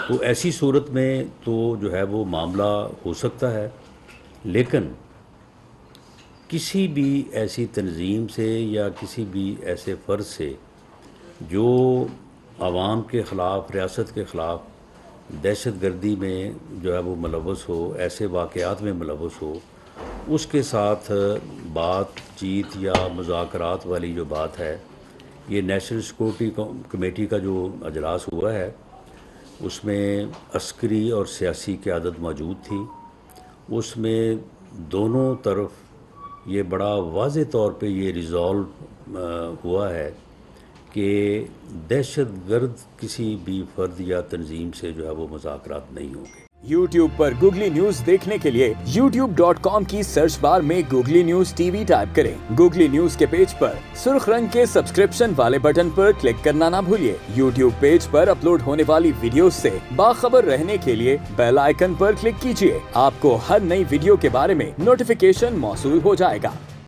تو ایسی صورت میں تو جو ہے وہ معاملہ ہو سکتا ہے، لیکن کسی بھی ایسی تنظیم سے یا کسی بھی ایسے فرد سے جو عوام کے خلاف، ریاست کے خلاف دہشت گردی میں جو ہے وہ ملوث ہو، ایسے واقعات میں ملوث ہو، اس کے ساتھ بات چیت یا مذاکرات والی جو بات ہے، یہ نیشنل سیکورٹی کمیٹی کا جو اجلاس ہوا ہے اس میں عسکری اور سیاسی قیادت موجود تھی. اس میں دونوں طرف یہ بڑا واضح طور پہ یہ ریزالو ہوا ہے کہ دہشت گرد کسی بھی فرد یا تنظیم سے جو ہے وہ مذاکرات نہیں ہوں گے. YouTube پر گوگلی نیوز دیکھنے کے لیے youtube.com کی سرچ بار میں googly news T V type کریں. گوگلی نیوز کے پیج پر سرخ رنگ کے سبسکرپشن والے بٹن پر کلک کرنا نہ بھولیے. YouTube پیج پر اپلوڈ ہونے والی ویڈیوز سے باخبر رہنے کے لیے بیل آئیکن پر کلک کیجیے. آپ کو ہر نئی ویڈیو کے بارے میں نوٹیفیکیشن موصول ہو جائے گا.